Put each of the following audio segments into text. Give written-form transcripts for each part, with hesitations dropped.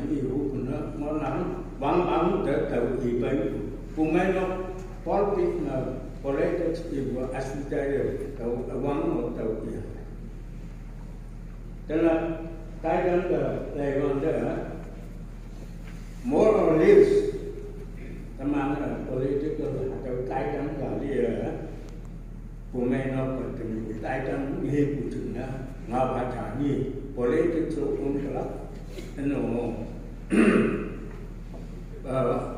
yêu của nó nắng vắng ấm tới tàu gì vậy cùng mấy nó politics là politics yêu Australia tàu vắng một tàu gì cho nên cái đó là đây còn đó more or less tầm là political tàu cái đó là đi cùng mấy nó còn từng cái đó nghe của chúng nó ngao bà thả như politics cũng là nó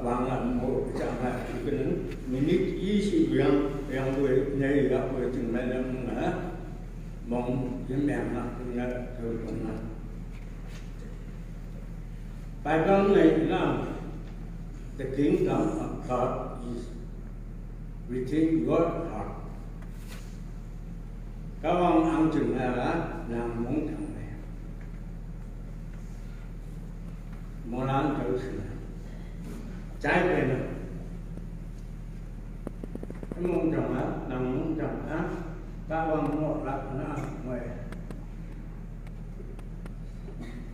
vang làm một chẳng hạn cái nó minute ý sự yang người này gặp người chừng này là mong cái mẹ nó thôi còn nó bài văn này là the kingdom of God is within your heart. Các ông ăn chừng là làm món thằng này món ăn trở sự trái về nữa cái món trồng á làm món trồng á các ông một lát nó ngoài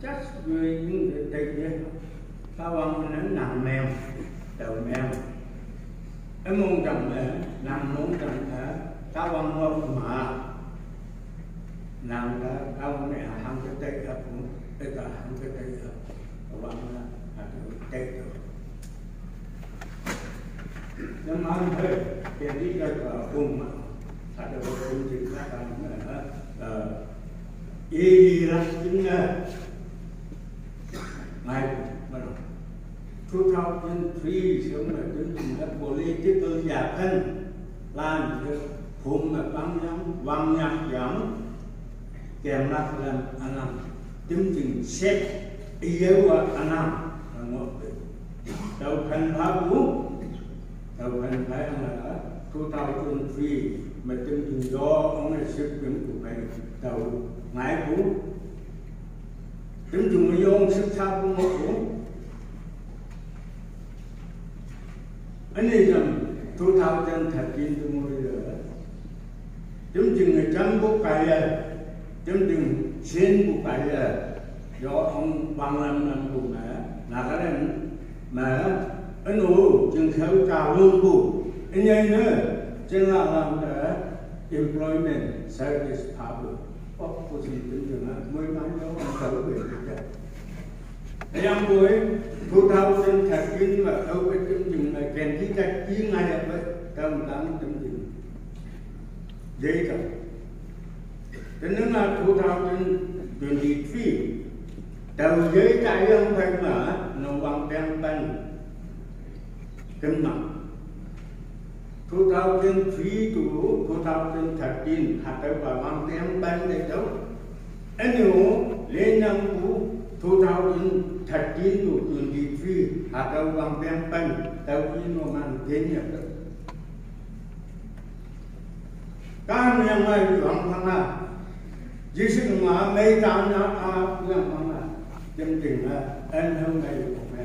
chắc người những cái gì các ông nó nằm mèo đầu mèo cái món trồng này làm món trồng á các ông không mà làm cái ông này hàng cái tây đó cũng cái cả hàng cái tây đó các bạn là tây đó nhưng mà thôi cái đi ra cùng mà thật là cùng chịu ra cái ý là chính là ngày mà 2003 sớm là chính là political giả thân làm được cùng mà băng nhạc giảm kèm lạc làm anh làm chứng chừng xét yêu anh làm là một đầu phần phá vũ đầu phần phá là 2003 mà chứng chừng do ông này sức chứng của mình đầu ngãi vũ chứng chừng do ông sức thao của một vũ anh ấy rằng 2013 tôi mua rồi chứng chừng người trăm quốc cải chứng chừng xin của cái do ông bằng làm của mẹ là cái này mà anh ủ chừng theo trào lương của anh ấy nữa chính là làm cái employment service public của gì chứng chừng mới nói đó ông trở về được thế em cuối 2013 mà đâu cái chứng chừng này kèm với cách chí ngay ở đây trong tám chứng chừng dễ rồi. Thế nên là 2023 đầu dưới cái ông phải mở nó bằng đen bánh cân nặng 2003 to 2013 hạt tới vào bằng đen bánh để đâu anh hiểu lên năm cũ 2013 to 23 hạt tới bằng đen bánh đầu khi nó mang đến nhập được các người ngoài bằng thằng nào chỉ sự mà mấy trăm năm cũng bằng là chân tình là anh hôm nay của mẹ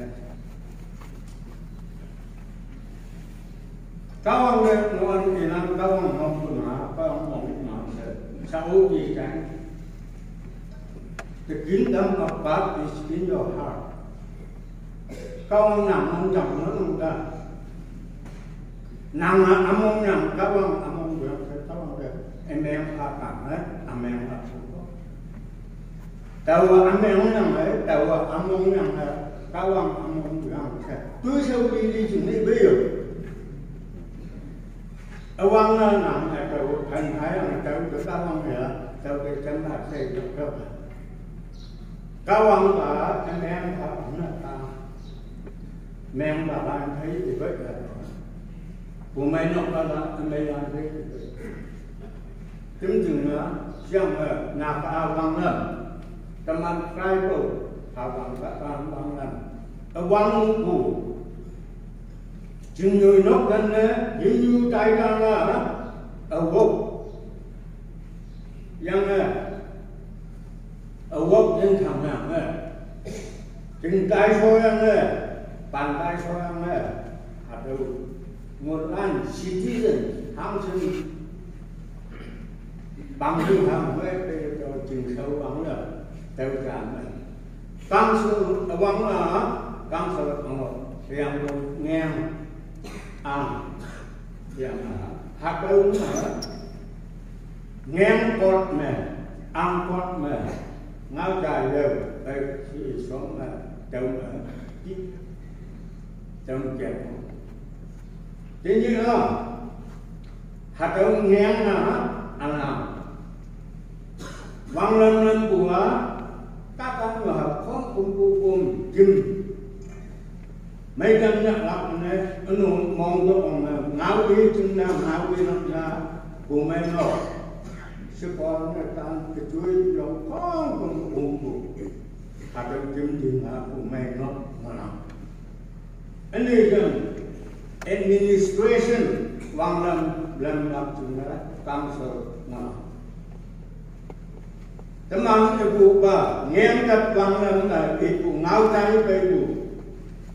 các ông này nó ăn thì làm các ông không được mà các ông không mà sao gì cả the kingdom of God is in your heart các ông nằm ông chồng nó không ra nằm ông nằm các ông được các ông được em phát cảm hết em phát tàu anh em nằm ấy tàu anh ông nằm ấy cao ông nằm tôi sau đi chừng đi bây giờ ông nằm ở tàu thành thái là tàu của cao ông nữa tàu cái chân bạc xây được không cao ông và em phát cũng là ta men bà lan thấy thì vậy là của mấy nó là mấy lan thấy chứng chừng nữa xem là nạp ao bằng lần tâm ăn khai bộ thảo bằng các bằng lần ở quang phủ chừng người nó gần như trái ra là ở gốc yang ở gốc trên thằng hàng chừng tay xôi ăn bàn tay xôi ăn hạt đầu một anh citizen hang sinh bằng thứ hàng với chừng sâu bằng rồi theo cảm này cam sung vắng là cam sung yang ngang ăn yang hạt đông ngang cột mè ăn cột mè ngáo dài đều đây khi xuống là trông ở trông chèn thế như đó hạt đông ngang là ăn làm vang lên của các con người học không cùng chừng mấy năm nhắc lại này nó mong cho ông ngáo đi chừng nào ngáo đi làm ra của mấy nó sư con nó tan cái chuối lòng con cùng hạt đông chừng chừng là của mấy nó mà làm anh đi rằng administration vang lên làm chừng là tam sở mà teman ibu ba ngem kat bang lam na ibu ngau tai pe ibu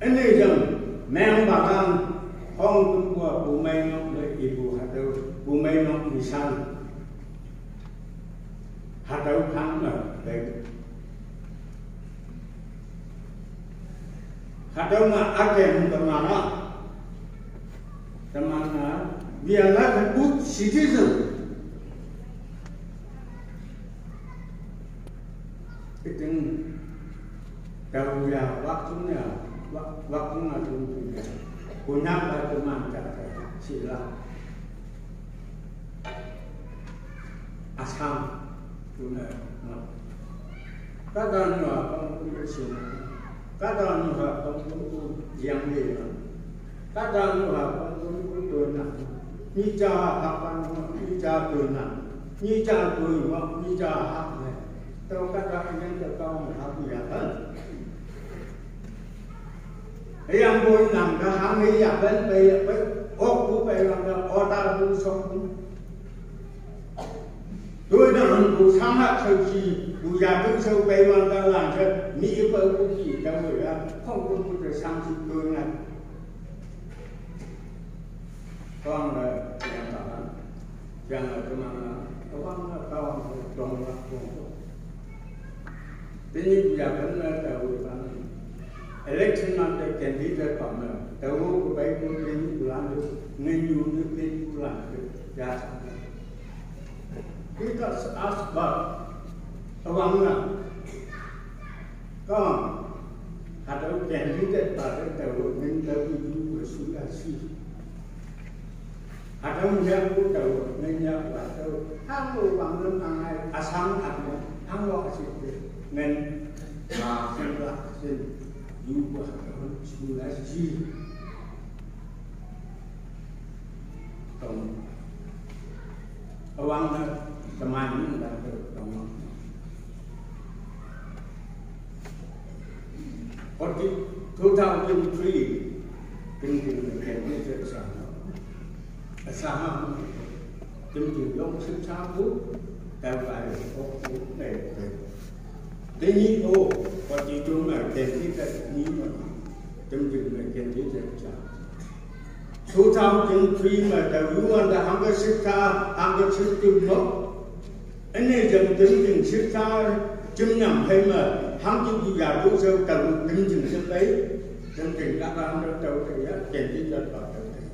ini jang meng bakan hong tu bua bu mai nok le ibu hatau bu mai nok nisan hatau khang na pe hatau na agen teman na we are not a good citizen. Cái tiếng cầu vào bắc chúng nhà bắc cũng là chúng tôi của nhắc lại tôi mang cả chỉ là Assam chúng này các đoàn nhỏ không có sự các đoàn nhỏ không có giang gì các đoàn nhỏ không có tuổi nặng như cha học văn như cha tuổi nặng như cha tuổi nặng như cha học này tôi các bạn nhân cho con học gì hơn thì ông vui nằm cả hãng nghĩ dạp bên bì với ốp của bì làm ra ô ta vui sống tôi đã hẳn của sáng hát sâu chi của già tôi sâu bì làm ra làm cho mỹ bơ của chị cho người ra không có một cái sáng chị tôi này con là chẳng là tôi mà con là con trong là thế nhưng bây giờ vẫn là đầu election năm nay candidate còn là đầu của bảy của bên của làm được nên nhiều nước bên của làm được ra sang cái đó ask about ông là con hạt đầu candidate và cái đầu nên đầu của suy là suy hạt đầu nhà của đầu nên nhà và đầu hàng người bằng lưng hàng này Assam hàng lo gì nên mà xem là xem dù có chú là gì còn ông là tầm anh là đồng có cái thu thao kinh phí kinh phí là kèm với chuyện sản ở xa hơn kinh phí giống sinh xa phút tại phải có phút để thế nhưng ô có chỉ chúng là kèm với cái như mà trong trường là kèm với chuyện sản thu thao kinh phí mà đầu luôn là không có sức xa không có sức chung mất anh ấy dần tính chừng sức xa chung nhầm hay mà hắn chỉ bây giờ tôi sơ cần tính chừng sức đấy trong trường các bạn đó đâu thì kèm với chuyện vào đâu thì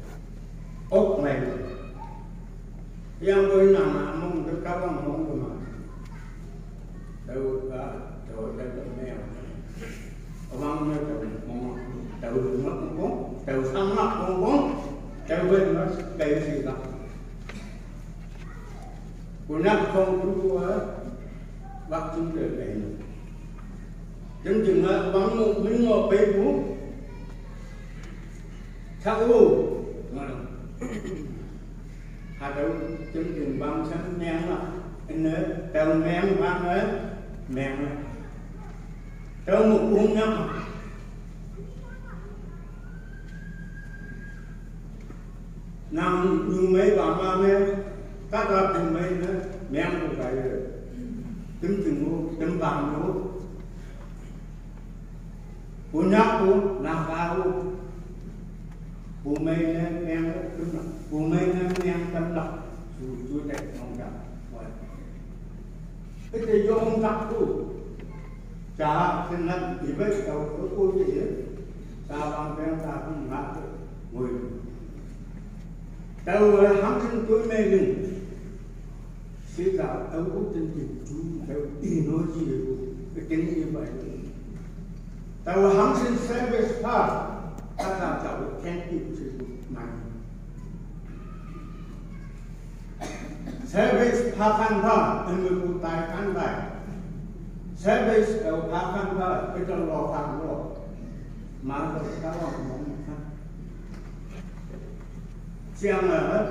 ốc này thì ông ơi nằm mà mong được các bạn mong của mà đâu rồi đây là mèo ông nói đầu nó không có đầu sang nó không có đầu bên nó cây gì đó của nó không có bắt chúng được này giống chừng là bắn một miếng ngọt bê bú sao u hạt đâu giống chừng bắn sáng men là anh nói tàu men bắn ấy men tàu một uống nhá nằm như mấy bà ba mẹ các bạn từng mấy nữa men cũng phải tính từng mua tính bằng mua của nhóc của làm bao của mấy men đúng rồi của mấy men tâm độc chú đẹp không gặp cái gì do ông đọc của cả cái năm thì với đầu có cô gì đó ta bằng cái ta cũng ngã ngồi đâu hắn sinh tôi mê đừng sẽ cả đâu có chân chính chú đâu đi nói gì được cái tiếng như vậy đâu hắn sinh sẽ về ta ta làm giàu khen kịp sự mạnh sẽ về ta khăn ta anh người phụ tài khăn lại sẽ về đầu ta khăn ta cái trong lò khăn lò mà đâu ta làm mong khăn xem là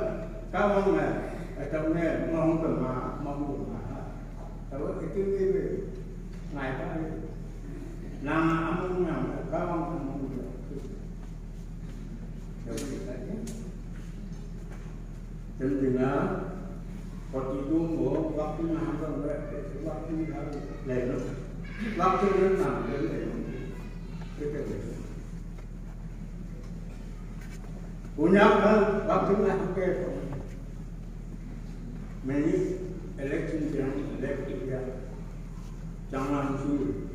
các ông này ở trong này mong được mà đâu cái tiếng gì về ngày ta làm ông nào các ông mong được đâu cái đấy chân chính là có chỉ đúng của waktu nào đâu đấy waktu nào lấy nó waktu nó làm cái này cái punya waktu nak ke many election yang elected ya jangan suruh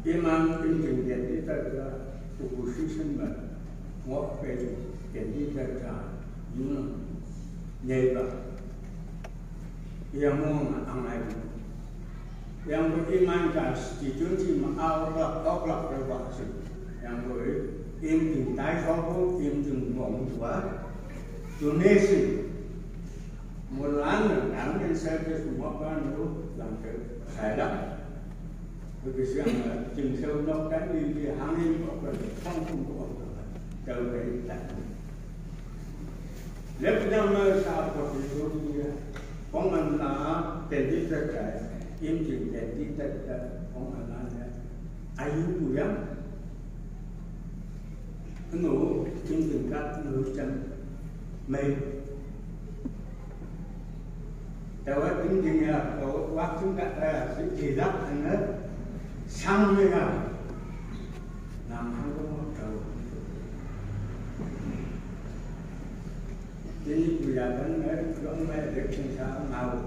imam penting jadi terja opposition ber ngok pe jadi terja yun nyeba yang mau angai yang beriman kas dijunci mau lak berwaktu yang boleh im từng tái phó vô im từng mộng quá cho nên sự một láng là đảng nhân xe cái sự mất ban nữa làm cái khải động bởi vì rằng là chừng sâu nó đánh đi thì hắn đi có cái không có trở về đặt lớp năm sao có thể vô đi con mình là tiền đi ra cái im chừng tiền đi ra cái con mình là ai cũng lắm ngủ trên từng các ngủ chân mềm tao ấy tính chừng là cậu quát chúng ta là sẽ chỉ lắp thành hết xong rồi à làm không có một đầu thế bây giờ vẫn nói gõ mẹ để không sao nào